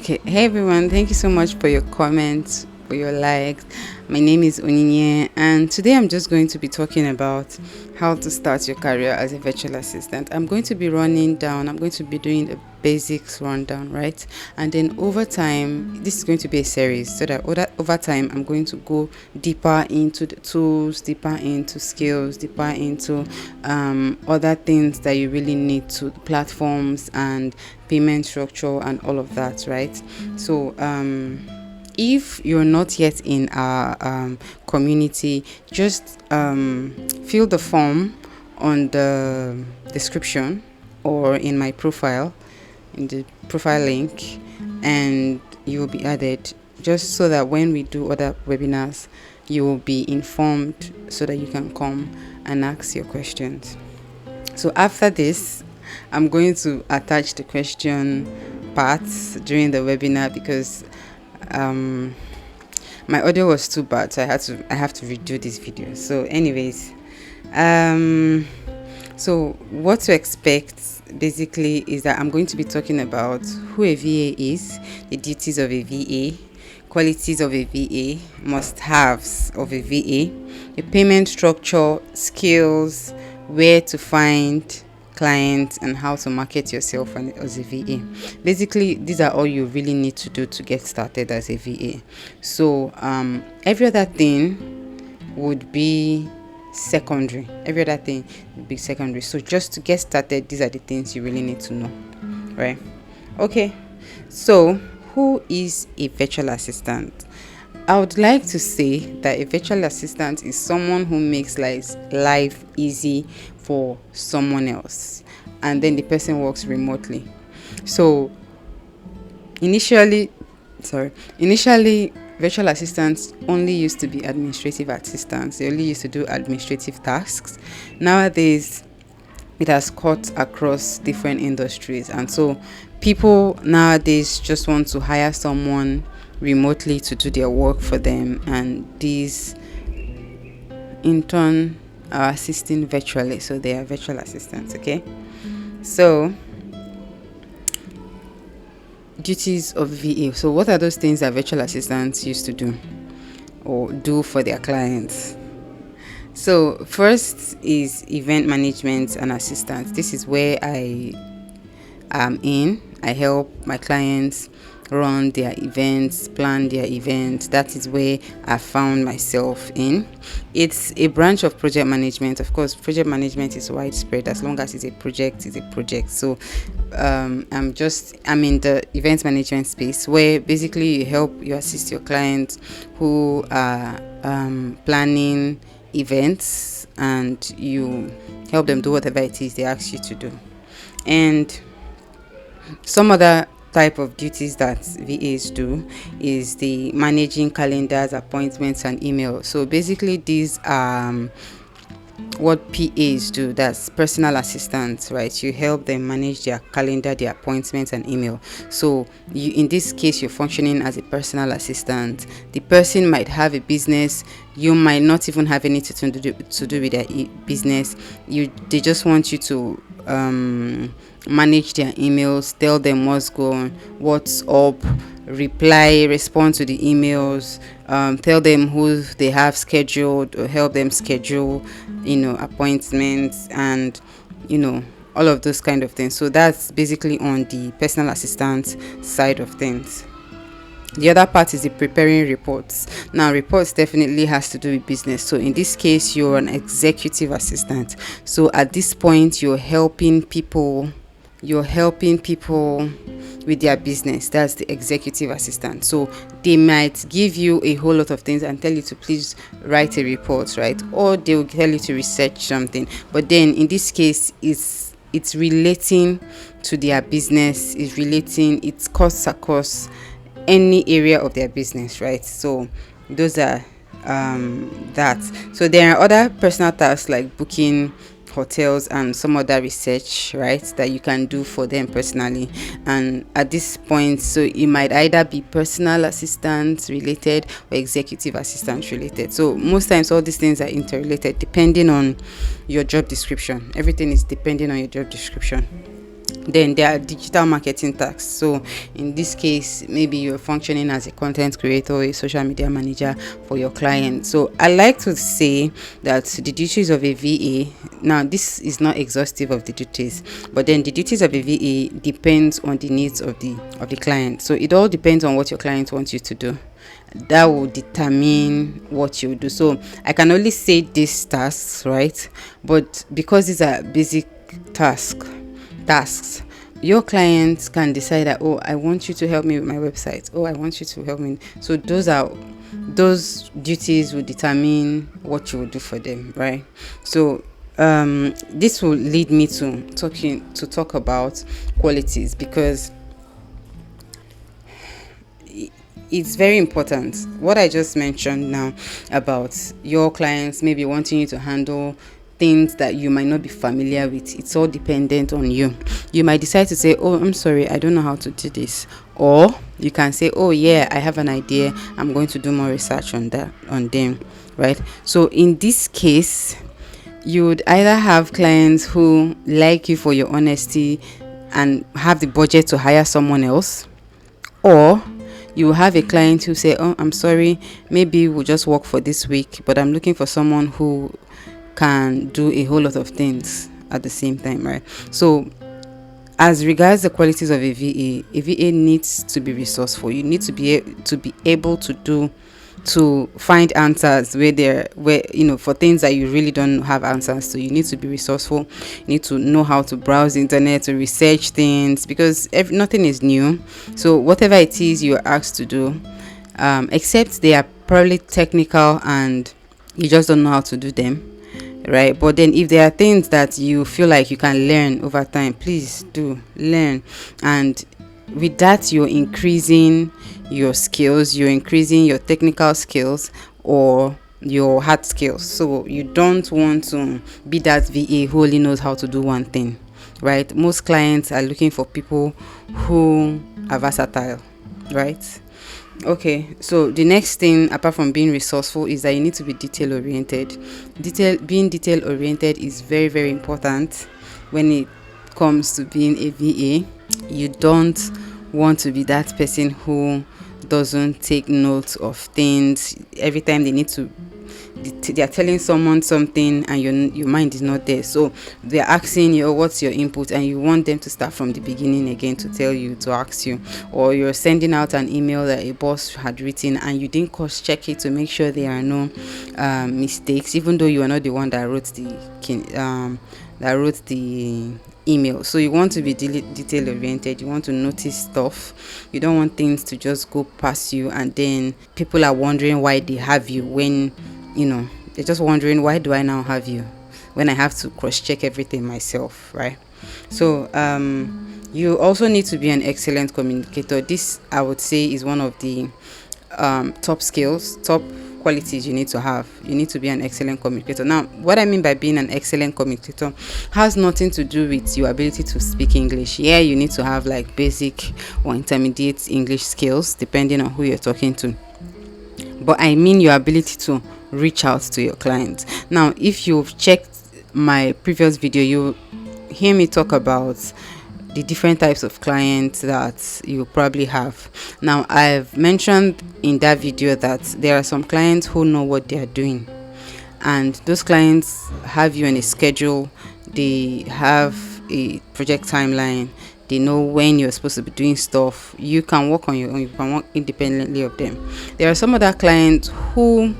Okay, hey everyone, thank you so much for your comments, for your likes. My name is Oninye, and today I'm just going to be talking about how to start your career as a virtual assistant. I'm going to be I'm going to be doing the basics rundown, right? And then over time, this is going to be a series, so that over time, I'm going to go deeper into the tools, deeper into skills, deeper into other things that you really need to platforms and payment structure and all of that, right? So if you're not yet in our community, just fill the form on the description or in my profile, in the profile link, and you will be added, just so that when we do other webinars, you will be informed so that you can come and ask your questions. So after this, I'm going to attach the question parts during the webinar because my audio was too bad, so I have to redo this video. So anyways, so what to expect basically is that I'm going to be talking about who a VA is, the duties of a VA, qualities of a VA, must-haves of a VA, the payment structure, skills, where to find clients, and how to market yourself as a VA. Basically, these are all you really need to do to get started as a VA. So every other thing would be secondary. So just to get started, these are the things you really need to know, right? Okay, so who is a virtual assistant? I would like to say that a virtual assistant is someone who makes life easy for someone else, and then the person works remotely. So initially, virtual assistants only used to be administrative assistants. They only used to do administrative tasks. Nowadays, it has cut across different industries, and so people nowadays just want to hire someone remotely to do their work for them, and these in turn are assisting virtually, so they are virtual assistants. Okay, so duties of VA. So what are those things that virtual assistants used to do or do for their clients? So first is event management and assistance. This is where I am in. I help my clients run their events, plan their events. That is where I found myself in. It's a branch of project management. Of course, project management is widespread. As long as it's a project, it's a project. So I'm in the event management space, where basically you assist your clients who are planning events, and you help them do whatever it is they ask you to do. And some other type of duties that VAs do is the managing calendars, appointments, and email. So basically, these are what PAs do. That's personal assistants, right? You help them manage their calendar, their appointments, and email. So in this case, you're functioning as a personal assistant. The person might have a business. You might not even have anything to do with their business. They just want you to manage their emails, tell them what's going, what's up, respond to the emails, tell them who they have scheduled, or help them schedule appointments, and all of those kind of things. So that's basically on the personal assistant side of things. The other part is the preparing reports. Now, reports definitely has to do with business. So in this case, you're an executive assistant. So at this point, you're helping people with their business. That's the executive assistant. So they might give you a whole lot of things and tell you to please write a report, right? Or they will tell you to research something. But then in this case, it's relating to their business. It cuts across any area of their business, right? So those are that. So there are other personal tasks like booking hotels and some other research, right, that you can do for them personally. And at this point, so it might either be personal assistant related or executive assistant related. So most times all these things are interrelated depending on your job description. Everything is depending on your job description. Then there are digital marketing tasks. So in this case, maybe you're functioning as a content creator or a social media manager for your client. So I like to say that the duties of a VA, now this is not exhaustive of the duties, but then the duties of a VA depends on the needs of the client. So it all depends on what your client wants you to do. That will determine what you do. So I can only say these tasks, right? But because these are basic tasks, your clients can decide that, oh, I want you to help me with my website, oh, I want you to help me. So those duties will determine what you will do for them, right? So this will lead me to talk about qualities, because it's very important. What I just mentioned now about your clients maybe wanting you to handle things that you might not be familiar with, it's all dependent on you. You might decide to say, oh, I'm sorry, I don't know how to do this. Or you can say, oh yeah, I have an idea, I'm going to do more research on them, right? So in this case, you would either have clients who like you for your honesty and have the budget to hire someone else, or you have a client who say, oh, I'm sorry, maybe we'll just work for this week, but I'm looking for someone who can do a whole lot of things at the same time, right? So as regards the qualities of a VA needs to be resourceful. You need to be able to find answers where for things that you really don't have answers to. You need to be resourceful. You need to know how to browse the internet, to research things, because nothing is new. So whatever it is you're asked to do, except they are probably technical and you just don't know how to do them, right? But then if there are things that you feel like you can learn over time, please do learn. And with that, you're increasing your skills, you're increasing your technical skills or your hard skills. So you don't want to be that VA who only knows how to do one thing, right? Most clients are looking for people who are versatile, right? Okay, so the next thing apart from being resourceful is that you need to be detail oriented. Being detail oriented is very, very important when it comes to being a VA. You don't want to be that person who doesn't take note of things every time they are telling someone something and your mind is not there. So they're asking you, oh, what's your input, and you want them to start from the beginning again to ask you. Or you're sending out an email that a boss had written and you didn't cross check it to make sure there are no mistakes, even though you are not the one that wrote the email. So you want to be detail oriented. You want to notice stuff. You don't want things to just go past you and then people are wondering why they have you, when they're just wondering, why do I now have you when I have to cross check everything myself, right? So you also need to be an excellent communicator. This, I would say, is one of the top qualities you need to have. You need to be an excellent communicator. Now, what I mean by being an excellent communicator has nothing to do with your ability to speak English. Yeah, you need to have like basic or intermediate English skills depending on who you're talking to. But I mean your ability to reach out to your clients. Now, if you've checked my previous video, you hear me talk about the different types of clients that you probably have. Now, I've mentioned in that video that there are some clients who know what they are doing, and those clients have you on a schedule. They have a project timeline. They know when you're supposed to be doing stuff. You can work on your own. You can work independently of them. There are some other clients who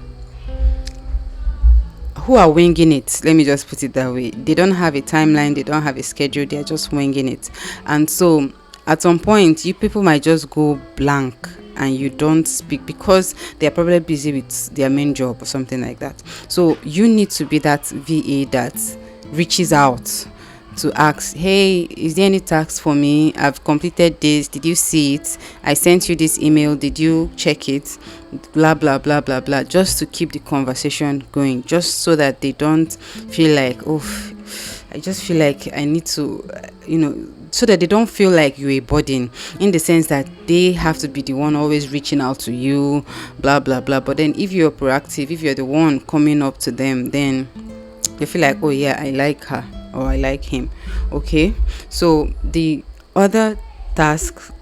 are winging it. Let me just put it that way. They don't have a timeline. They don't have a schedule. They're just winging it. And so at some point, you people might just go blank and you don't speak because they're probably busy with their main job or something like that. So you need to be that VA that reaches out to ask, hey, is there any task for me? I've completed this. Did you see it? I sent you this email. Did you check it? Blah blah blah blah blah, just to keep the conversation going, just so that they don't feel like, oh, I just feel like I need to so that they don't feel like you're a burden, in the sense that they have to be the one always reaching out to you, blah blah blah. But then if you're proactive, if you're the one coming up to them, then they feel like, oh yeah, I like her, or I like him. Okay, so the other tasks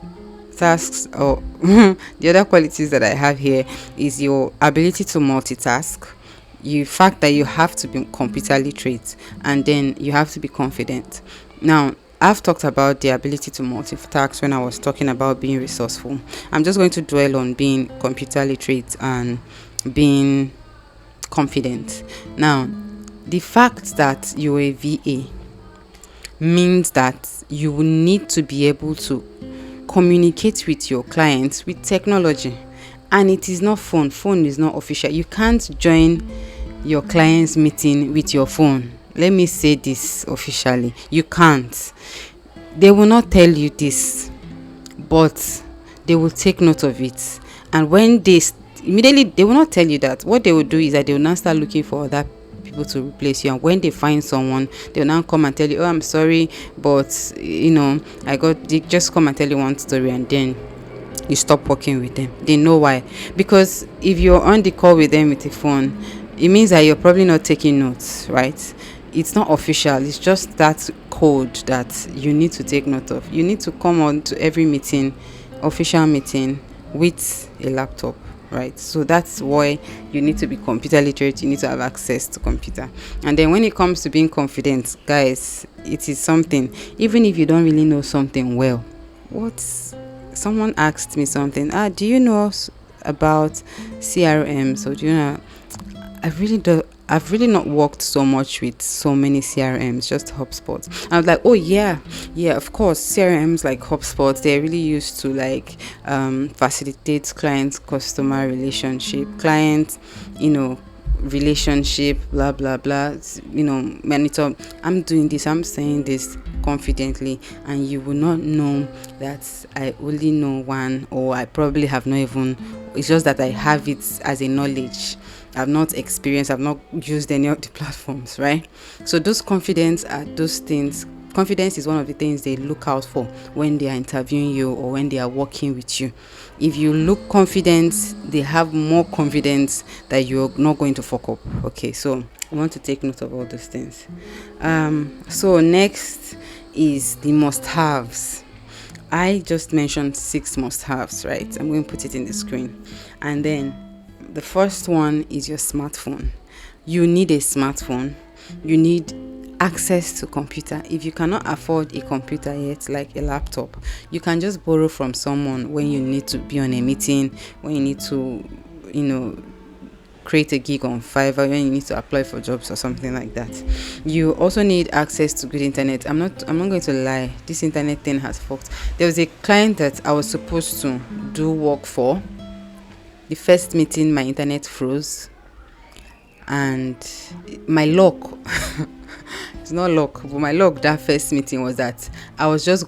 or the other qualities that I have here is your ability to multitask, you fact that you have to be computer literate, and then you have to be confident. Now, I've talked about the ability to multitask when I was talking about being resourceful. I'm just going to dwell on being computer literate and being confident. Now, the fact that you're a VA means that you will need to be able to communicate with your clients with technology, and it is not phone is not official. You can't join your client's meeting with your phone. Let me say this officially, you can't. They will not tell you this, but they will take note of it. And when immediately, they will not tell you that. What they will do is that they will now start looking for other people to replace you, and when they find someone, they will now come and tell you, oh, I'm sorry, but they just come and tell you one story, and then you stop working with them. They know why. Because if you're on the call with them with a phone, it means that you're probably not taking notes, right? It's not official. It's just that code that you need to take note of. You need to come on to every meeting, official meeting, with a laptop, right? So that's why you need to be computer literate. You need to have access to computer. And then when it comes to being confident, guys, it is something. Even if you don't really know something well, someone asked me something. Do you know about CRM? So do you know? I've really not worked so much with so many CRMs, just HubSpot. I was like, oh yeah, of course, CRMs like HubSpot, they're really used to facilitate customer relationship, relationship, blah blah blah, monitor. I'm doing this, I'm saying this confidently, and you will not know that I only know one, or I probably have not even, it's just that I have it as a knowledge. I've not experienced, I've not used any of the platforms, right? So those confidence are those things. Confidence is one of the things they look out for when they are interviewing you or when they are working with you. If you look confident, they have more confidence that you're not going to fuck up. Okay, so I want to take note of all those things. So next is the must-haves. I just mentioned 6 must-haves, right? I'm going to put it in the screen. And then the first one is your smartphone. You need a smartphone. You need access to computer. If you cannot afford a computer yet, like a laptop, you can just borrow from someone when you need to be on a meeting, when you need to, create a gig on Fiverr, when you need to apply for jobs or something like that. You also need access to good internet. I'm not going to lie, this internet thing has fucked. There was a client that I was supposed to do work for. The first meeting, my internet froze, and my luck, it's not luck, but my luck that first meeting was that I was just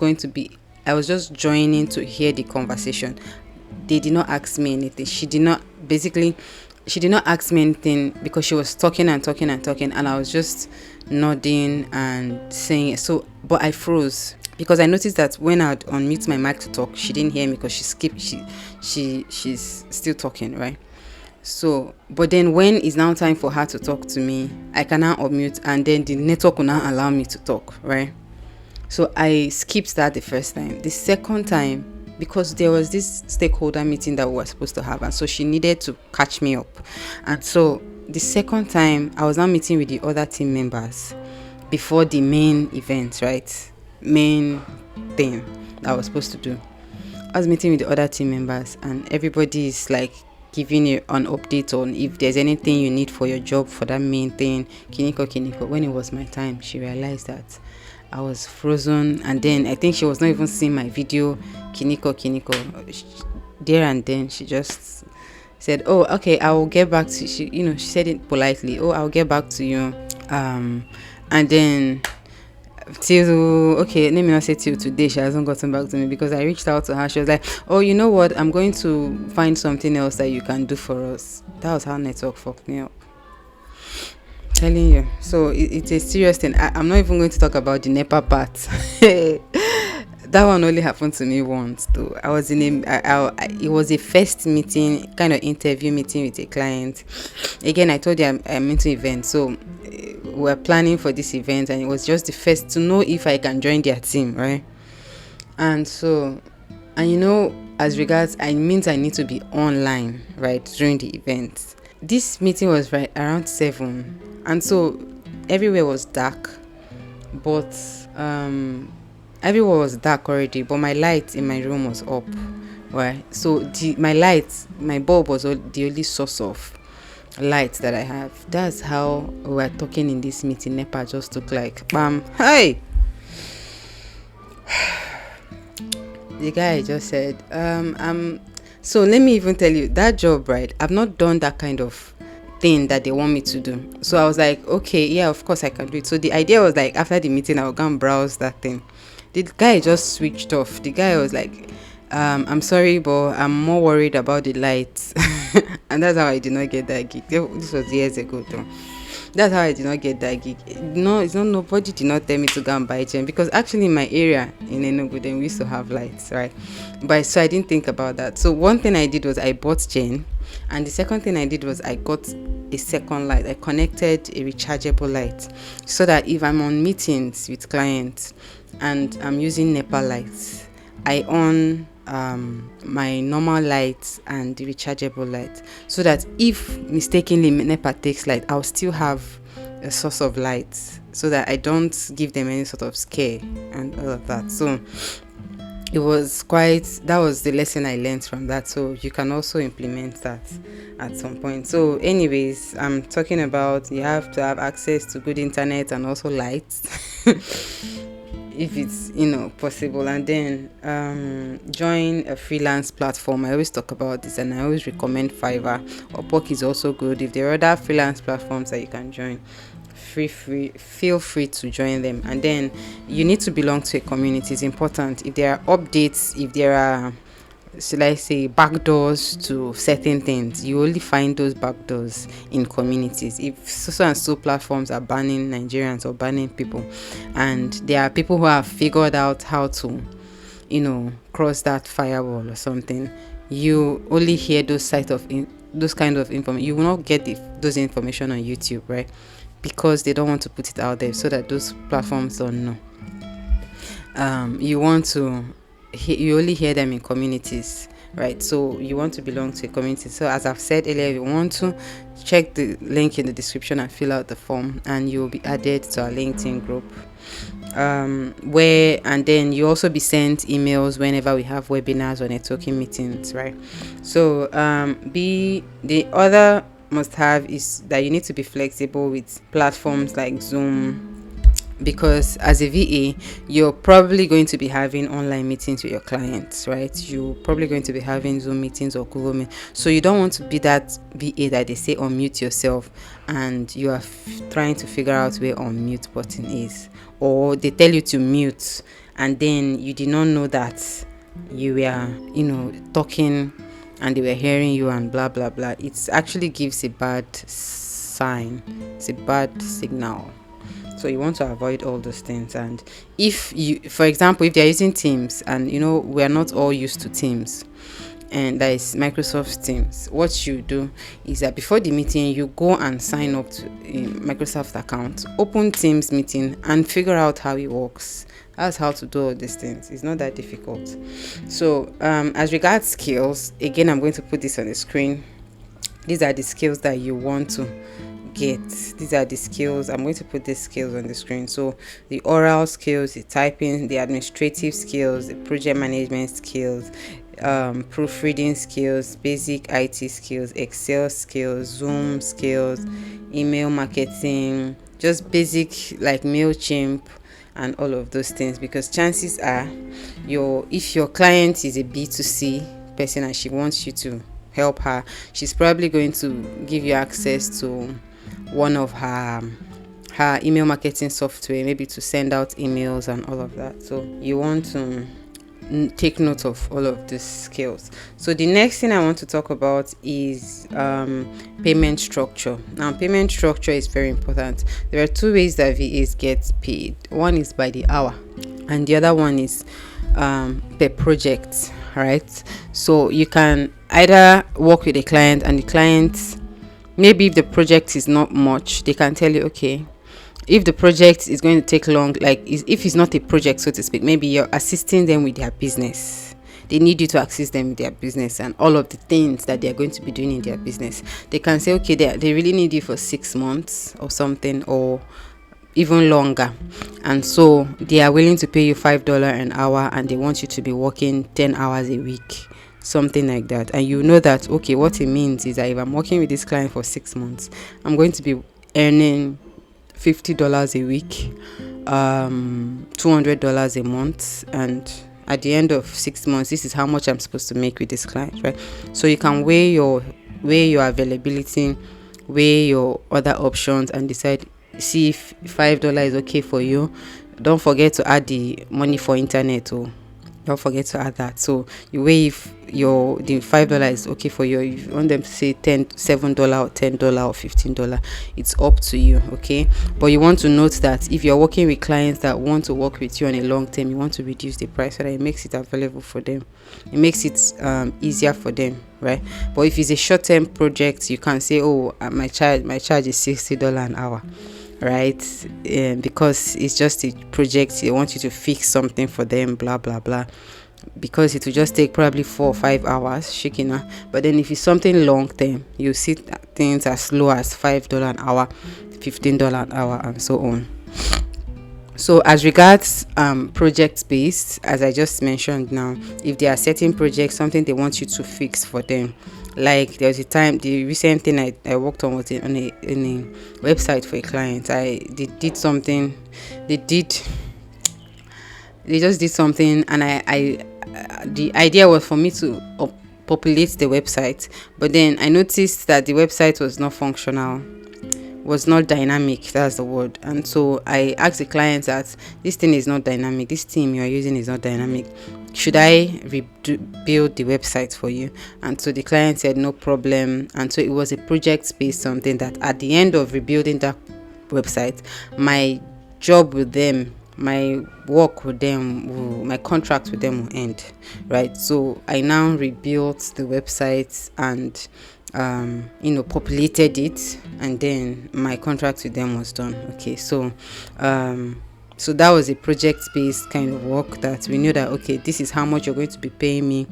joining to hear the conversation. They did not ask me anything. She did not ask me anything because she was talking, and I was just nodding and saying it. So, but I froze because I noticed that when I'd unmute my mic to talk, she didn't hear me because she skipped. She's still talking, right? So, but then when it's now time for her to talk to me, I can now unmute, and then the network will now allow me to talk, right? So I skipped that the first time. The second time, because there was this stakeholder meeting that we were supposed to have, and so she needed to catch me up. And so the second time, I was now meeting with the other team members before the main event, right? Main thing that I was supposed to do. I was meeting with the other team members, and everybody is like giving you an update on if there's anything you need for your job for that main thing. Kiniko. When it was my time, she realized that I was frozen, and then I think she was not even seeing my video. Kiniko. There and then she just said, "Oh, okay, I will get back to you." She said it politely. "Oh, I'll get back to you." And then let me not say till today, she hasn't gotten back to me, because I reached out to her. She was like, "Oh, you know what? I'm going to find something else that you can do for us." That was how network fucked me up. Telling you. So it's a serious thing. I'm not even going to talk about the NEPA part. That one only happened to me once, though. I was in it was a first meeting, kind of interview meeting with a client. Again, I told you I'm into events, so were planning for this event, and it was just the first to know if I can join their team, right? And so, and as regards, I means I need to be online, right, during the event. This meeting was right around 7, and so everywhere was dark, but everywhere was dark already, but my light in my room was up, right? So my bulb was the only source of light that I have. That's how we were talking in this meeting. NEPA just took like bam, hey. The guy just said, so let me even tell you that job, right? I've not done that kind of thing that they want me to do. So I was like, okay, yeah, of course I can do it. So the idea was like, after the meeting, I'll go and browse that thing. The guy just switched off. The guy was like, I'm sorry, but I'm more worried about the lights. And that's how I did not get that gig. This was years ago though. That's how I did not get that gig. No, it's not, nobody did not tell me to go and buy gen, because actually in my area in Enugu then we used to have lights, right? But so I didn't think about that. So one thing I did was I bought gen, and the second thing I did was I got a second light. I connected a rechargeable light, so that if I'm on meetings with clients and I'm using NEPA lights, I on my normal lights and the rechargeable light, so that if mistakenly NEPA takes light, I'll still have a source of light, so that I don't give them any sort of scare and all of that. So it was that was the lesson I learned from that. So you can also implement that at some point. So anyways, I'm talking about you have to have access to good internet and also lights if it's possible, and then join a freelance platform. I always talk about this, and I always recommend Fiverr. Upwork is also good. If there are other freelance platforms that you can join, feel free to join them. And then you need to belong to a community. It's important. If there are updates, if there are, should I say, backdoors to certain things, you only find those backdoors in communities. If so and so platforms are banning Nigerians or banning people, and there are people who have figured out how to cross that firewall or something, you only hear those kind of information. You will not get those information on YouTube, right? Because they don't want to put it out there, so that those platforms don't know. You only hear them in communities, right? So you want to belong to a community. So as I've said earlier, you want to check the link in the description and fill out the form, and you'll be added to our LinkedIn group, and then you also be sent emails whenever we have webinars or networking meetings, right? So the other must have is that you need to be flexible with platforms like Zoom, because as a VA, you're probably going to be having online meetings with your clients, right? You're probably going to be having Zoom meetings or Google Meet. So you don't want to be that VA that they say unmute yourself, and you are trying to figure out where unmute button is, or they tell you to mute and then you did not know that you were talking and they were hearing you and blah blah blah. It actually gives a bad sign. It's a bad signal. So you want to avoid all those things. And if you, for example, if they're using Teams, and we're not all used to Teams, and that is Microsoft Teams, what you do is that before the meeting, you go and sign up to a Microsoft account, open Teams meeting, and figure out how it works. That's how to do all these things. It's not that difficult. So as regards skills, again, I'm going to put this on the screen. These are the skills that you want to get. These are the skills. I'm going to put these skills on the screen. So the oral skills, the typing, the administrative skills, the project management skills, proofreading skills, basic IT skills, Excel skills, Zoom skills, email marketing, just basic like MailChimp and all of those things. Because chances are if your client is a B2C person and she wants you to help her, she's probably going to give you access to one of her email marketing software, maybe to send out emails and all of that. So you want to take note of all of these skills. So the next thing I want to talk about is payment structure. Now, payment structure is very important. There are two ways that VAs get paid. One is by the hour, and the other one is per project, right? So you can either work with a client, and the client, maybe if the project is not much, they can tell you, okay, if the project is going to take long, like if it's not a project, so to speak, maybe you're assisting them with their business. They need you to assist them with their business and all of the things that they're going to be doing in their business. They can say, okay, they really need you for 6 months or something, or even longer, and so they are willing to pay you $5 an hour, and they want you to be working 10 hours a week, something like that. And you know that, okay, what it means is that if I'm working with this client for 6 months, I'm going to be earning $50 a week, $200 a month, and at the end of 6 months, this is how much I'm supposed to make with this client, right? So you can weigh your availability, weigh your other options, and decide, see if $5 is okay for you. Don't forget to add the money for internet, or don't forget to add that. So you weigh if the $5 is okay for you. If you want them to say $7 or $10 or $15, it's up to you, okay? But you want to note that if you're working with clients that want to work with you on a long term, you want to reduce the price so that it makes it available for them. It makes it easier for them, right? But if it's a short-term project, you can say, oh, my charge is $60 an hour, right? Because it's just a project, they want you to fix something for them, blah blah blah, because it will just take probably 4 or 5 hours, shikina. But then if it's something long term, you see things as low as $5 an hour, $15 an hour, and so on. So as regards project based, as I just mentioned now, if they are setting projects, something they want you to fix for them, like there was a time, the recent thing I worked on was in a website for a client. They just did something, and I the idea was for me to populate the website, but then I noticed that the website was not functional, was not dynamic, that's the word. And so I asked the client that this thing is not dynamic, this theme you are using is not dynamic, should I rebuild the website for you? And so the client said no problem. And so it was a project based something that at the end of rebuilding that website, my job with them, my work with them, my contract with them will end, right? So I now rebuilt the website and populated it, and then my contract with them was done. Okay, so so that was a project-based kind of work that we knew that, okay, this is how much you're going to be paying me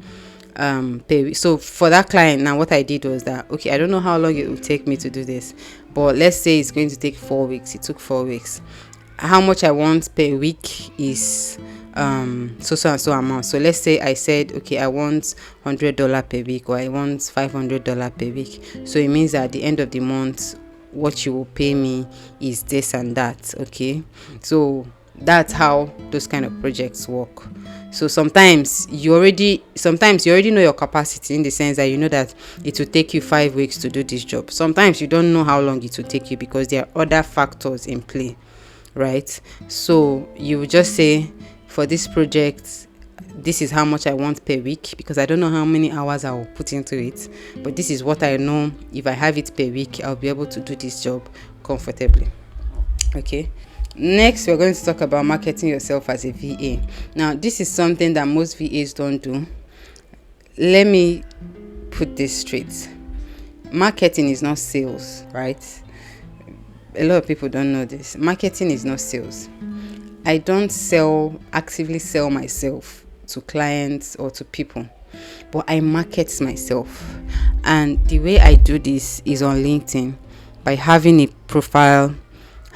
so for that client. Now what I did was that, okay, I don't know how long it will take me to do this, but let's say it's going to take 4 weeks. It took 4 weeks. How much I want per week is so and so amount. So let's say I said, okay, I want $100 per week, or I want $500 per week. So it means that at the end of the month, what you will pay me is this and that. Okay, so that's how those kind of projects work. So sometimes you already know your capacity, in the sense that you know that it will take you 5 weeks to do this job. Sometimes you don't know how long it will take you because there are other factors in play, right? So you will just say, for this project, this is how much I want per week, because I don't know how many hours I will put into it, but this is what I know. If I have it per week, I'll be able to do this job comfortably. Okay, next we're going to talk about marketing yourself as a VA. Now this is something that most VAs don't do. Let me put this straight. Marketing is not sales, right? A lot of people don't know this. Marketing is not sales. I don't actively sell myself to clients or to people, but I market myself. And the way I do this is on LinkedIn, by having a profile,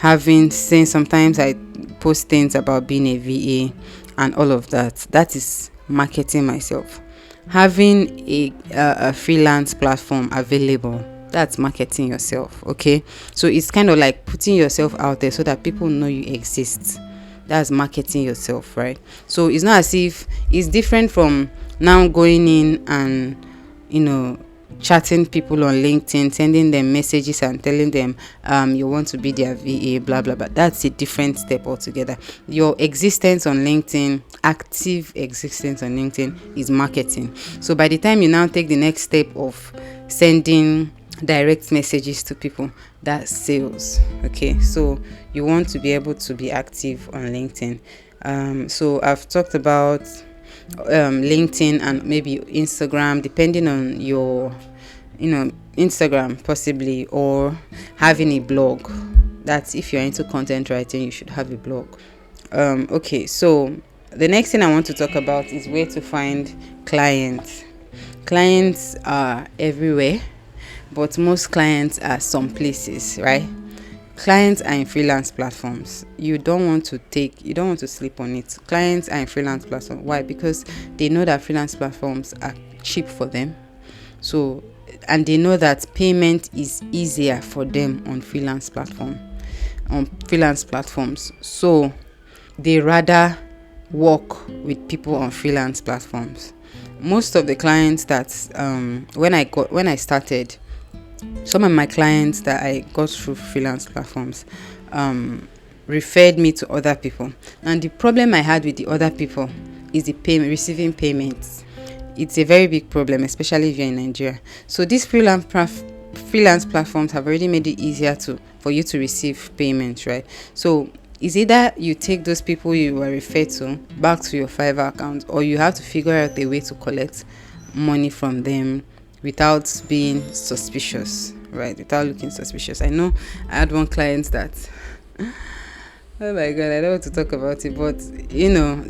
saying sometimes I post things about being a VA and all of that. That is marketing myself. Having a freelance platform available, that's marketing yourself. Okay, so it's kind of like putting yourself out there so that people know you exist. That's marketing yourself, right? So it's not as if, it's different from now going in and chatting people on LinkedIn, sending them messages and telling them you want to be their VA, blah blah blah. That's a different step altogether. Your existence on LinkedIn, active existence on LinkedIn, is marketing. So by the time you now take the next step of sending direct messages to people, that's sales. Okay, so you want to be able to be active on LinkedIn. So I've talked about LinkedIn and maybe Instagram, depending on your Instagram possibly, or having a blog. That's if you're into content writing, you should have a blog. Okay, so the next thing I want to talk about is where to find clients. Clients are everywhere, but most clients are some places, right? Clients are in freelance platforms. You don't want to sleep on it. Clients are in freelance platforms. Why? Because they know that freelance platforms are cheap for them. So, and they know that payment is easier for them on freelance platforms. So they rather work with people on freelance platforms. Most of the clients that when I started, some of my clients that I got through freelance platforms referred me to other people. And the problem I had with the other people is the receiving payments. It's a very big problem, especially if you're in Nigeria. So these freelance platforms have already made it easier for you to receive payments, right? So it's either you take those people you were referred to back to your Fiverr account, or you have to figure out a way to collect money from them without being suspicious, right? Without looking suspicious. I know I had one client that, oh my god, I don't want to talk about it, but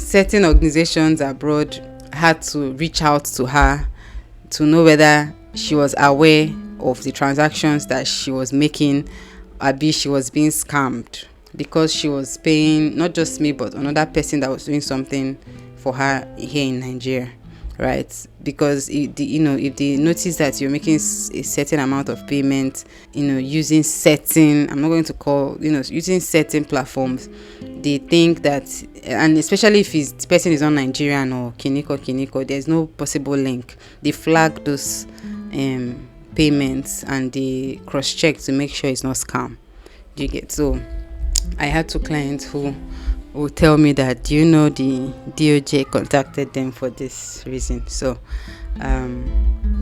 certain organizations abroad had to reach out to her to know whether she was aware of the transactions that she was making, or she was being scammed, because she was paying not just me but another person that was doing something for her here in Nigeria, right? Because if they notice that you're making a certain amount of payment, using certain, I'm not going to call, using certain platforms, they think that, and especially if the person is not Nigerian or Kiniko, there's no possible link. They flag those payments and they cross check to make sure it's not scam. Do you get? So I had two clients who will tell me that, the DOJ contacted them for this reason. So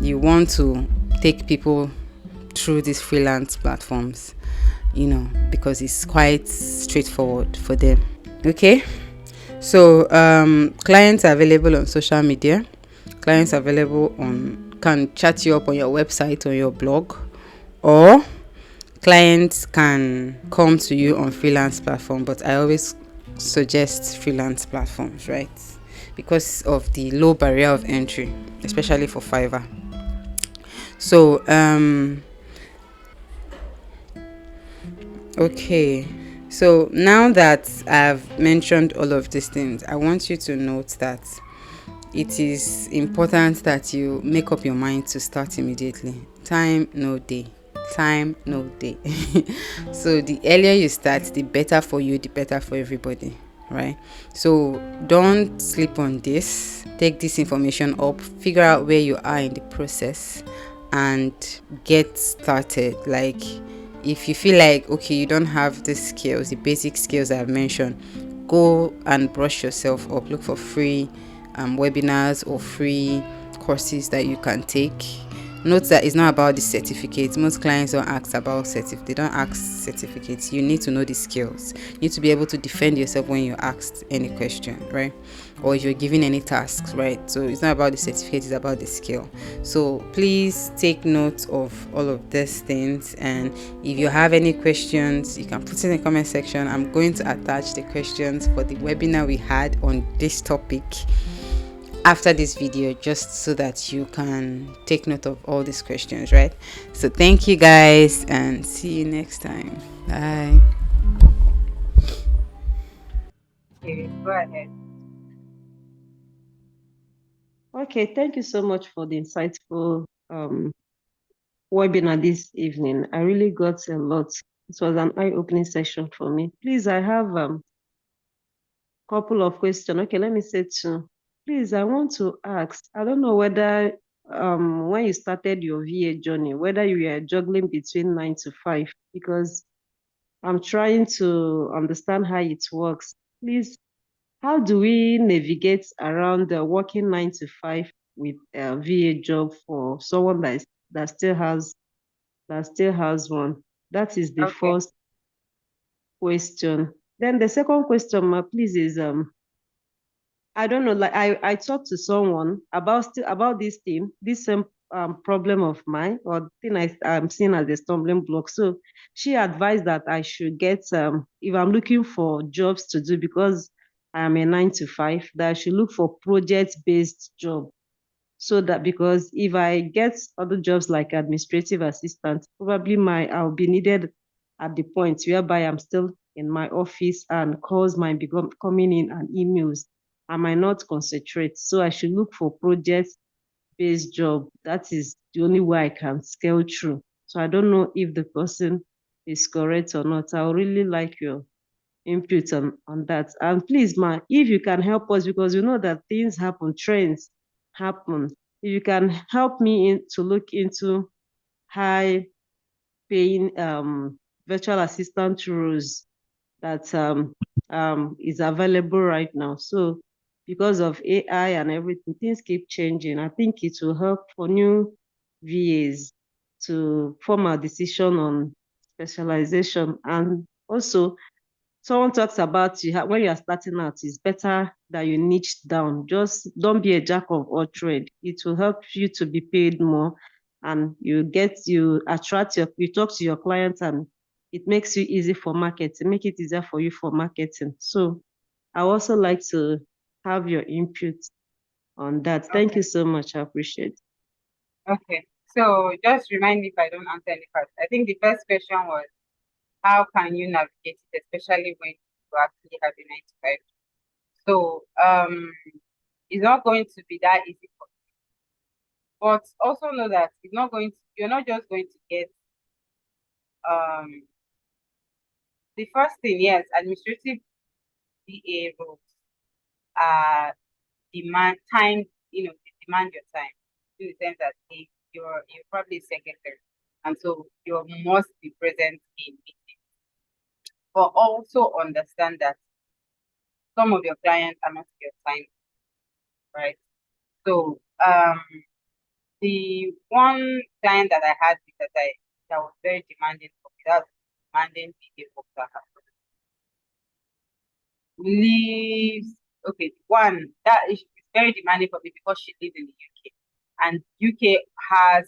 you want to take people through these freelance platforms, because it's quite straightforward for them. Okay, so clients are available on social media. Clients are available can chat you up on your website or your blog, or clients can come to you on freelance platform. But I always suggest freelance platforms, right? Because of the low barrier of entry, especially for Fiverr. So okay, so now that I've mentioned all of these things, I want you to note that it is important that you make up your mind to start immediately. Time no day. So the earlier you start, the better for you, the better for everybody, right? So don't sleep on this. Take this information up, figure out where you are in the process, and get started. Like, if you feel like, okay, you don't have the skills, the basic skills I've mentioned, go and brush yourself up. Look for free webinars or free courses that you can take. Note that it's not about the certificates. Most clients don't ask about certificates. They don't ask certificates. You need to know the skills. You need to be able to defend yourself when you're asked any question, right? Or if you're given any tasks, right? So it's not about the certificate, it's about the skill. So please take note of all of these things. And if you have any questions, you can put it in the comment section. I'm going to attach the questions for the webinar we had on this topic after this video, just so that you can take note of all these questions, right? So thank you guys, and see you next time. Bye. Okay, go ahead. Okay, thank you so much for the insightful webinar this evening. I really got a lot. It was an eye-opening session for me. Please, I have couple of questions. Okay, let me say two. Please, I want to ask, I don't know whether when you started your VA journey, whether you were juggling between 9 to 5, because I'm trying to understand how it works. Please, how do we navigate around the working 9 to 5 with a VA job for someone that still has one? That is the Okay. first question. Then the second question, please, is I don't know, like I talked to someone about this theme, this same problem of mine, or thing I'm seeing as a stumbling block. So she advised that I should get, if I'm looking for jobs to do, because I am a 9 to 5, that I should look for project-based job. So that, because if I get other jobs like administrative assistant, probably I'll be needed at the point whereby I'm still in my office and calls might be coming in and emails. I might not concentrate. So I should look for project-based job. That is the only way I can scale through. So I don't know if the person is correct or not. I would really like your input on that. And please, ma, if you can help us, because you know that things happen, trends happen. If you can help me to look into high paying virtual assistant roles that is available right now. So because of AI and everything, things keep changing. I think it will help for new VAs to form a decision on specialization. And also, someone talks about when you are starting out, it's better that you niche down. Just don't be a jack of all trade. It will help you to be paid more, and you talk to your clients, and it makes you easy for marketing, make it easier for you for marketing. So I also like to have your input on that. Thank you Okay. so much. I appreciate it. Okay. So just remind me if I don't answer any part. I think the first question was, how can you navigate it, especially when you actually have a 9 to 5? So it's not going to be that easy for you. But also know that you're not just going to get um the first thing, yes, administrative VA roles are demand time, they demand your time, in the sense that you're probably a secretary, and so you must be present in meetings. But also understand that some of your clients are not your time, right? So the one client that I had that was very demanding for me, that was demanding VA work that lives, okay, one that is very demanding for me because she lives in the UK, and UK has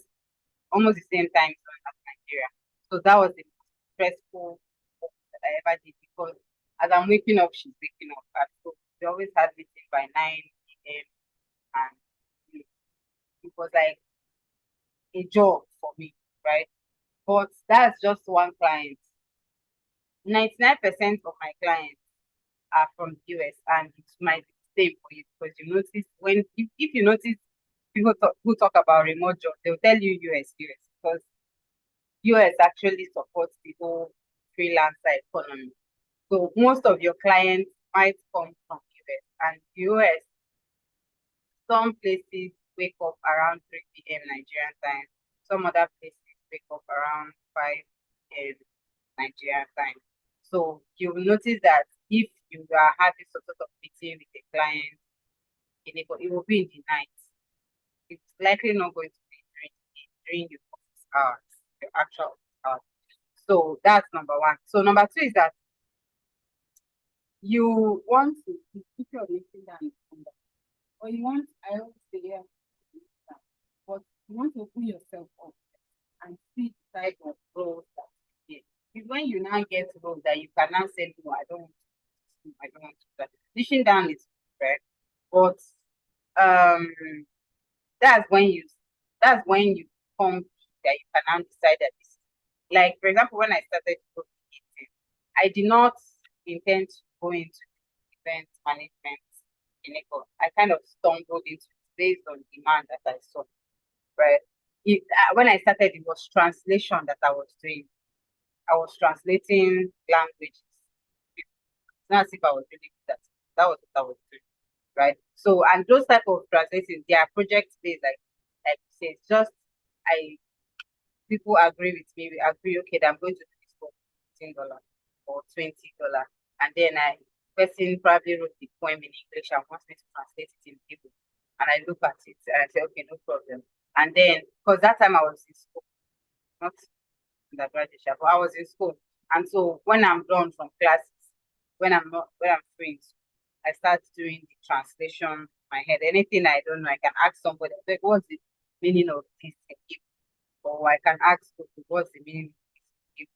almost the same time zone as Nigeria. So that was the most stressful work that I ever did, because as I'm waking up, she's waking up. And so we always had meeting by 9 a.m. and it was like a job for me, right? But that's just one client. 99% of my clients are from the US, and it might be the same for you, because you notice if you notice people who talk about remote jobs, they'll tell you US, because US actually supports the whole freelancer economy. So most of your clients might come from US, and US, some places wake up around 3 p.m. Nigerian time. Some other places wake up around 5 p.m. Nigerian time. So you will notice that if you are having some sort of meeting with a client, it will be in the night. It's likely not going to be during your office hours, your actual hours. So that's number one. So number two is that you want to keep your LinkedIn down, or you want, I always say, yeah, but you want to open yourself up and see the type of roles that you get. It's when you now get roles that you can now say, no, I don't want to do that. Dishing down is correct, but um, that's when you that's when you come that you can now decide that this, like for example, when I started working, I did not intend to go into event management in Eco. I kind of stumbled into it based on demand that I saw. Right. When I started, it was translation that I was doing. I was translating languages. It's not as if I was really good at it. That was what I was doing. Right. So, and those type of translations, they are project based, like you say, it's just I people agree with me. We agree, okay, that I'm going to do this for $15 or $20, and then person probably wrote the poem in English and wants me to translate it in Igbo, and I look at it and I say, okay, no problem. And then, because that time I was in school, not undergraduate, but I was in school, and so when I'm done from classes, when I'm free, I start doing the translation in my head. Anything I don't know, I can ask somebody, like, what's it meaning of this gift, or I can ask Google what's the meaning of this gift,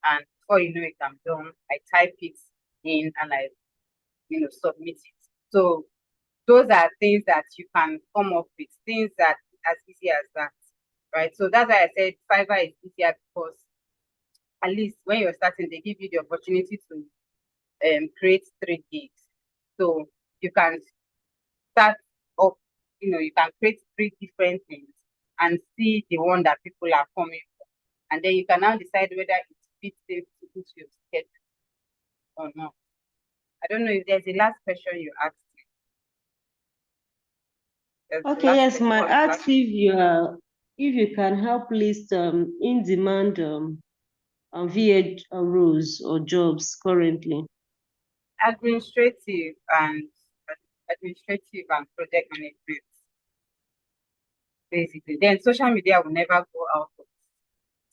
and before you know it, I'm done. I type it in and I, submit it. So those are things that you can come up with, things that as easy as that, right? So that's why I said Fiverr is easier because at least when you're starting, they give you the opportunity to create 3 gigs. So you can start up, you can create 3 different things and see the one that people are coming for. And then you can now decide whether it fits into your schedule or not. I don't know if there's a last question you asked me. There's the Okay, last yes, question. my What's the ask last? if you can help list in-demand VA roles or jobs currently. Administrative and project management, basically. Then social media will never go out of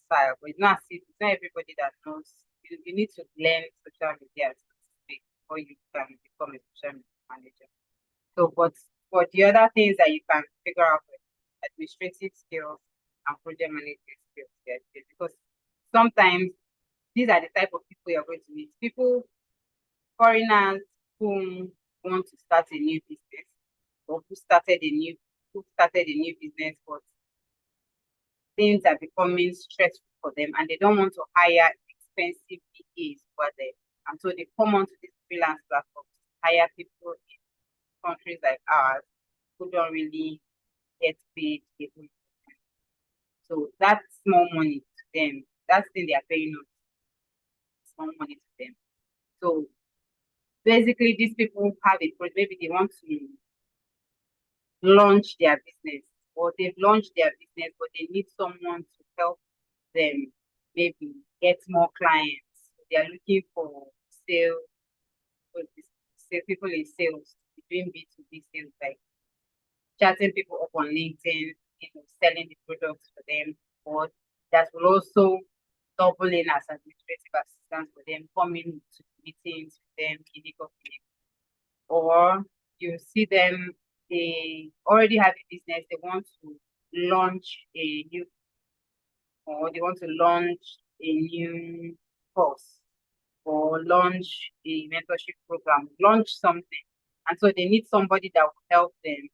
style, but it's not everybody that knows. You need to learn social media to speak before you can become a social media manager. So, but for the other things that you can figure out with administrative skills and project management skills, yes, because sometimes these are the type of people you're going to meet. People, foreigners who want to start a new business or who started a new business, but things are becoming stressful for them and they don't want to hire expensive VAs over there. And so they come onto this freelance platform to hire people in countries like ours who don't really get paid. So that's small money to them. That's the thing they are paying us, small money to them. So basically, these people have a project. Maybe they want to launch their business, or they've launched their business, but they need someone to help them maybe get more clients. They are looking for sales, people in sales, doing B2B sales, like chatting people up on LinkedIn, selling the products for them, or that will also double in as administrative assistants for them, coming to meetings with them, or you see them, they already have a business, they want to launch a new, or they want to launch a new course, or launch a mentorship program, launch something. And so they need somebody that will help them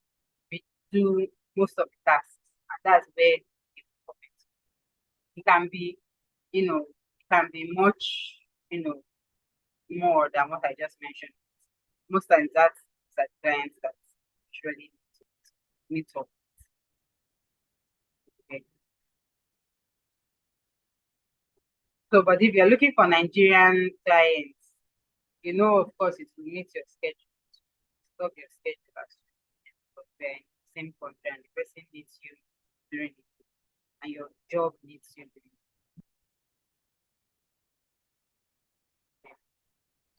do most of the tasks. And that's where it can be, it can be much, more than what I just mentioned. Most times that's clients that usually meet up. Okay. So, but if you're looking for Nigerian clients, of course, it will meet your schedule. Stop your schedule as well. But in the same country and the person needs you during it, and your job needs you during it.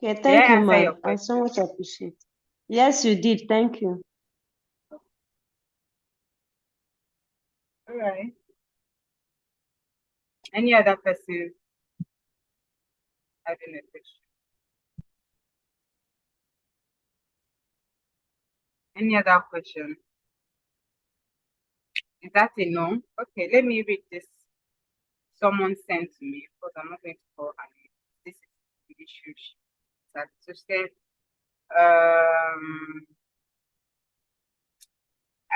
Yeah, Did thank I you, answer ma. your I so question? much appreciate. Yes, you did. Thank you. All right. Any other person having a question? Any other question? Is that a no? Okay, let me read this. Someone sent to me, because I'm not going to call her name. This is the issue. That so said, I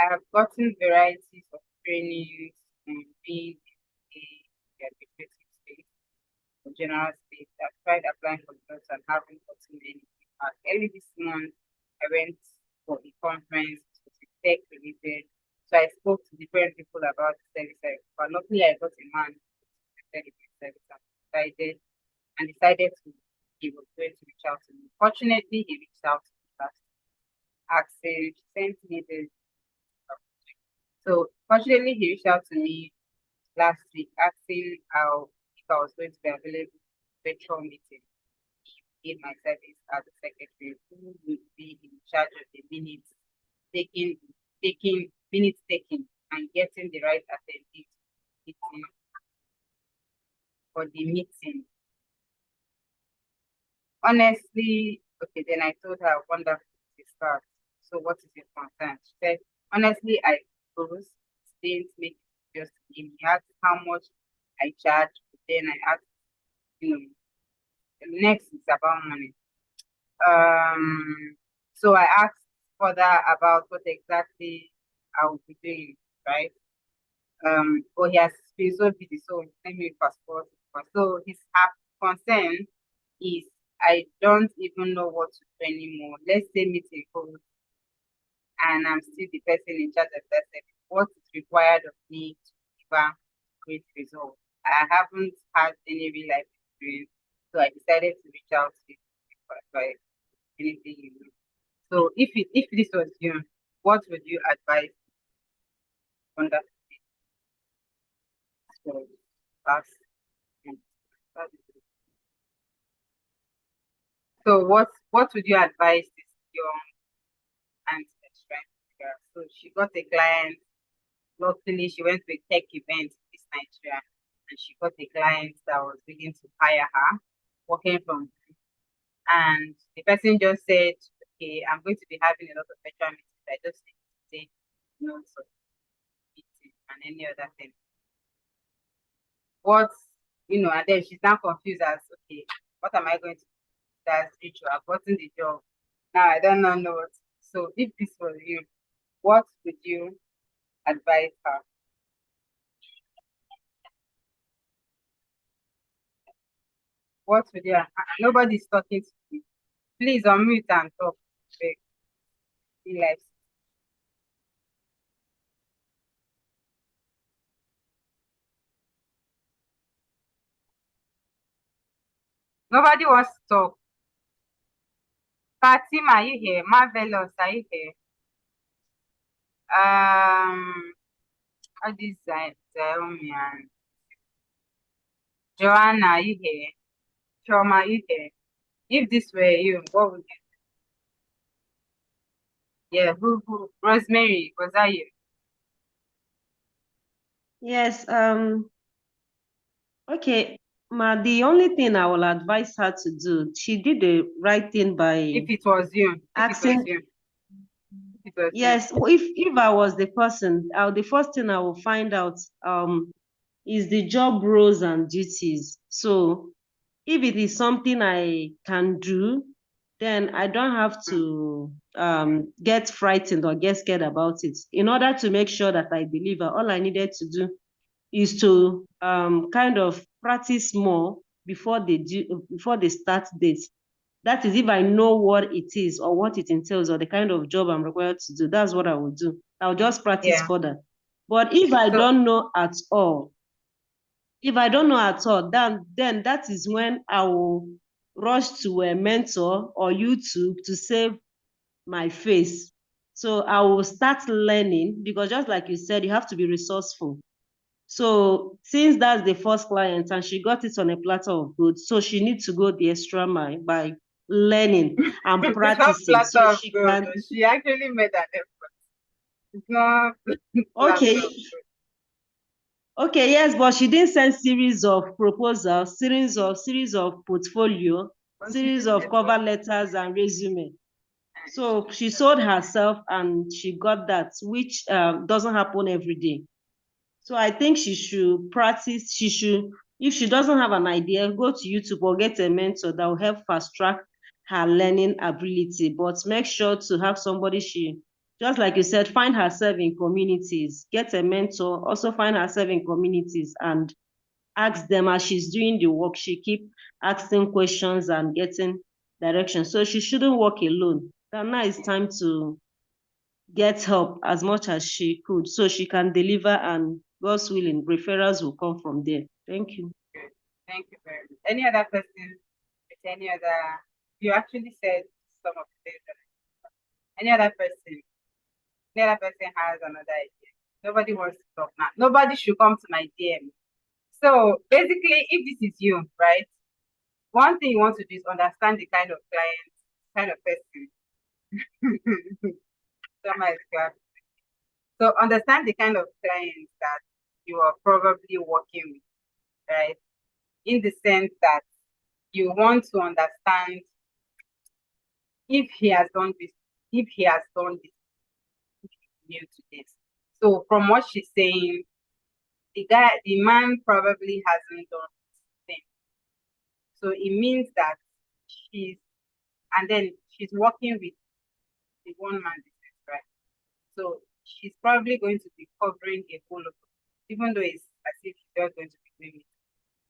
have gotten varieties of trainings on being a administrative space or general space. I've tried applying for jobs and haven't gotten any feedback. Early this month, I went for a conference, it was tech related. So I spoke to different people about the service. But luckily, I got a man who said the service and decided he was going to reach out to me. Fortunately, he reached out to me last, asking, sent me this. So fortunately, he reached out to me last week asking how if I was going to be available for virtual meeting in my service as a secretary, who would be in charge of the taking, minutes taking, and getting the right attendees meeting for the meeting. Honestly, okay, then I told her, wonderful to start. So what is your concern? She said, honestly, I propose didn't make it just him. He asked how much I charge. Then I asked, next is about money. So I asked further about what exactly I will be doing, right? But he has been so busy, so let me fast forward. So his concern is I don't even know what to do anymore. Let's say meeting code, and I'm still the person in charge of that service. What is required of me to deliver great results? I haven't had any real life experience, so I decided to reach out to you for advice, anything you know. So if this was you, what would you advise on that for us? So what would you advise this young and strength girl? So she got a client. Luckily, she went to a tech event in this Nigeria, and she got a client that was willing to hire her, working from home. And the person just said, "Okay, I'm going to be having a lot of virtual meetings. I just need to take notes of meeting and any other thing." What and then she's now confused as, okay, what am I going to do? That's ritual. I've gotten the job. Now I don't know what. So if this was you, what would you advise her? What would you? Nobody's talking to me. Please unmute and talk. Like, in life. Nobody wants to talk. Fatima, are you here? Marvelous, are you here? All these Zaomi and Joanna, are you here? Choma, are you here? If this were you, what would you? Yeah, who? Rosemary, was that you? Yes, okay. The only thing I will advise her to do, she did the right thing by If it was you, if it was asking. you, if it was you. Yes, if I was the person, the first thing I will find out is the job roles and duties. So if it is something I can do, then I don't have Mm, to get frightened or get scared about it. In order to make sure that I deliver, all I needed to do is to kind of practice more before the start date. That is, if I know what it is or what it entails or the kind of job I'm required to do, that's what I will do. I'll just practice yeah. further. But if I So don't know at all, then that is when I will rush to a mentor or YouTube to save my face. So I will start learning, because just like you said, you have to be resourceful. So since that's the first client and she got it on a platter of goods, so she needs to go the extra mile by learning and it's not practicing platter so of she gold. can. She actually made an effort. It's not platter Okay, of gold. okay, yes, but she didn't send series of proposals, series of portfolio, But she series did of effort. cover letters and resume. She So did she effort. sold herself and she got that, which doesn't happen every day. So I think she should practice. If she doesn't have an idea, go to YouTube or get a mentor that will help fast track her learning ability. But make sure to have somebody just like you said, find herself in communities, get a mentor, also find herself in communities and ask them as she's doing the work. She keep asking questions and getting direction. So she shouldn't work alone. Now it's time to get help as much as she could so she can deliver, and God's willing, referrals will come from there. Thank you. Good. Thank you very much. Any other person with any other? You actually said some of the things. Any other person? Any other person has another idea? Nobody wants to talk now. Nobody should come to my DM. So basically, if this is you, right? One thing you want to do is understand the kind of client, kind of person. So understand the kind of clients that you are probably working with, right? In the sense that you want to understand if he has done this, if he has done this new to this. So from what she's saying, the man probably hasn't done thing. So it means that she's, and then she's working with the one man business, right? So she's probably going to be covering a whole of, even though it's as if she's just going to be doing it.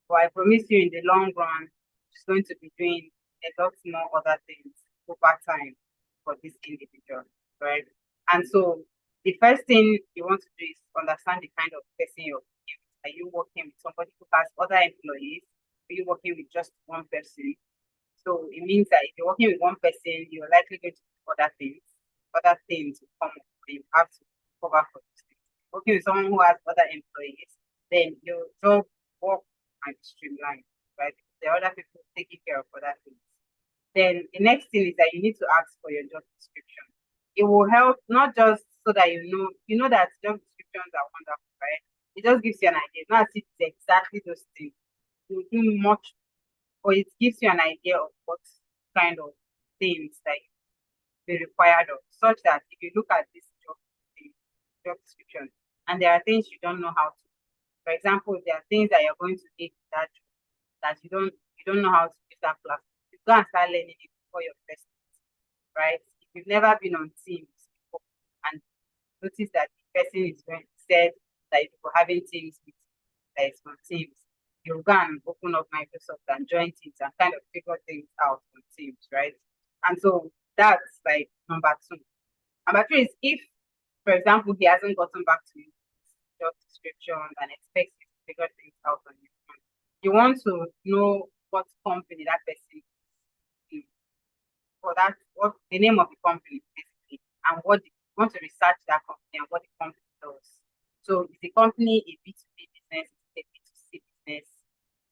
But I promise you, in the long run, she's going to be doing a lot more other things over time for this individual, right? And so the first thing you want to do is understand the kind of person you're working with. Are you working with somebody who has other employees? Are you working with just one person? So it means that if you're working with one person, you're likely going to do other things will come up, and you have to cover for those things. Working with someone who has other employees, then your job work might be streamlined, right? There are other people taking care of other things. Then the next thing is that you need to ask for your job description. It will help not just so that you know that job descriptions are wonderful, right? It just gives you an idea. Not as if it's exactly those things. You do much, or it gives you an idea of what kind of things that you be required of, such that if you look at this job description and there are things you don't know how to, for example, there are things that you're going to need that job that you don't know how to use that platform. You go and start learning it before your first, right? If you've never been on Teams before and notice that the person is going said that if you're having Teams with that is on Teams, you go and open up Microsoft and join Teams and kind of figure things out on Teams, right? And so that's like number two. Number three is if, for example, he hasn't gotten back to you job description and expects you to figure things out on your own, you want to know what company that person is, or that what the name of the company basically, and you want to research that company and what the company does. So is the company a B2B business? Is it a B2C business?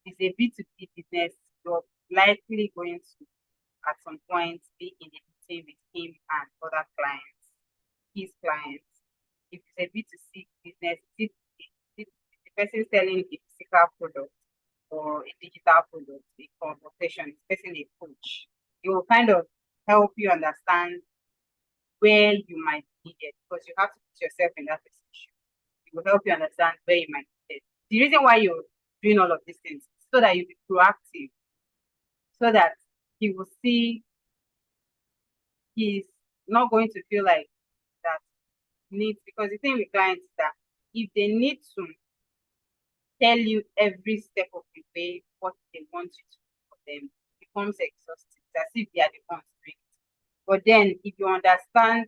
Is a B2B business, you're likely going to at some point be in a meeting with him and other clients, his clients. If it's a B2C business, if the person selling a physical product or a digital product, a consultation, especially a coach, it will kind of help you understand where you might need it, because you have to put yourself in that position. It will help you understand where you might need it. The reason why you're doing all of these things is so that you be proactive, so that he will see he's not going to feel like that needs, because the thing with clients is that if they need to tell you every step of the way what they want you to do for them, it becomes exhausting. It's as if they are the ones doing it. But then if you understand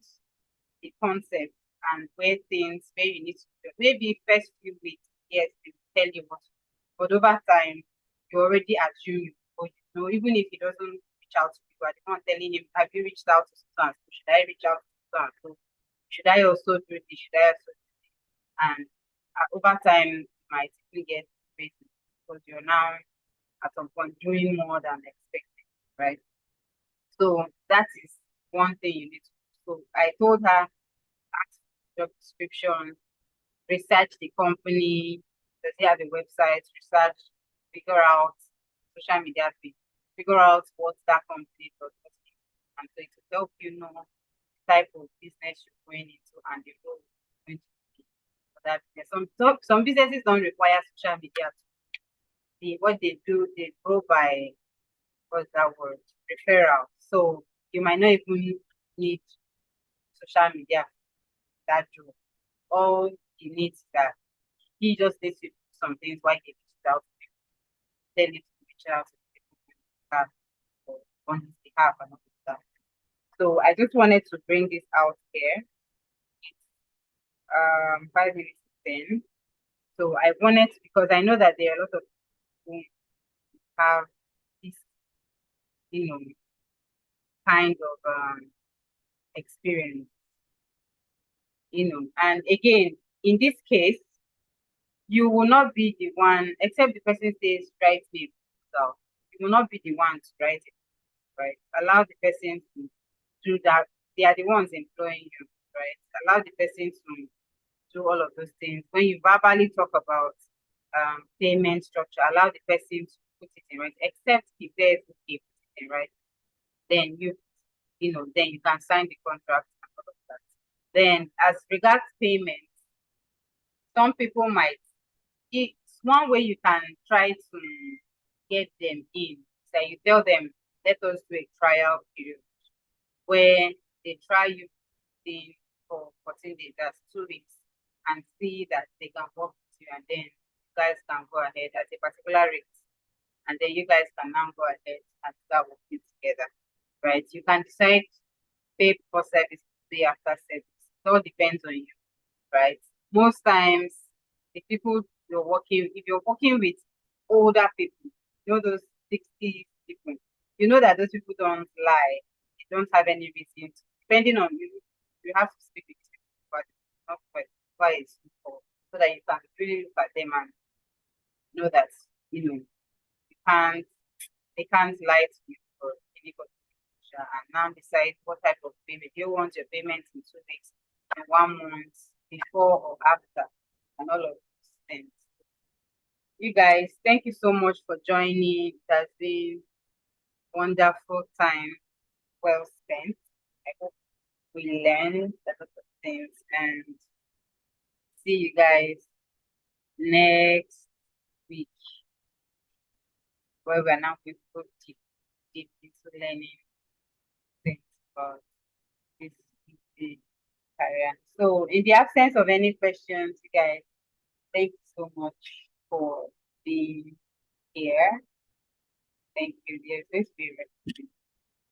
the concept and where you need to do, maybe first few weeks, yes, they will tell you what to do. But over time, you already assume or you know, even if he doesn't reach out to you, you are the one telling him, have you reached out to someone? Should I reach out to someone? Should I also do this? Should I also do this? And over time, you might even get crazy because you're now at some point doing more than expected, right? So that is one thing you need to do. So I told her, ask job description, research the company, does it have a website, research, figure out social media feed, figure out what that company does. And so it will help you know the type of business you're going into and the role you're going to be for that business. Some businesses don't require social media. What they do, they go by, what's that word? Referral. So you might not even need social media that job. All he needs that he just needs to do some things while he reaches out to people. Then need to reach out to people on his behalf and all of that. So I just wanted to bring this out here. It's 5 minutes to 10. So I wanted, because I know that there are a lot of people who have this, you know, kind of experience, and again, in this case, you will not be the one, except the person says, write me so you will not be the one to write it, right? Allow the person to do that. They are the ones employing you, right? Allow the person to do all of those things. When you verbally talk about payment structure, allow the person to put it in right, except if there's okay, put it in right. Then then you can sign the contract and all of that. Then as regards payment, some people might, it's one way you can try to get them in. So you tell them, let us do a trial period where they try you in for 14 days, that's 2 weeks, and see that they can work with you, and then you guys can go ahead at a particular rate, and then you guys can now go ahead and start working together, right? You can decide pay for service, pay after service. It all depends on you, right? Most times, the people you're working, if you're working with older people, you know those 60 people, you know that those people don't lie, they don't have any reason to, depending on you, you have to speak with them, but not quite why it's for, so that you can really look at them and know that, you can't, they can't lie to you or anybody, and now decide what type of payment. Do you want your payment in 2 weeks, in 1 month, before or after, and all of those things. You guys, thank you so much for joining. It has been wonderful time, well spent. I hope we learned a lot of things, and see you guys next week, where we're now going to go deep into learning things about this career. So in the absence of any questions, you guys, thank you so much for being here. Thank you, dear. This be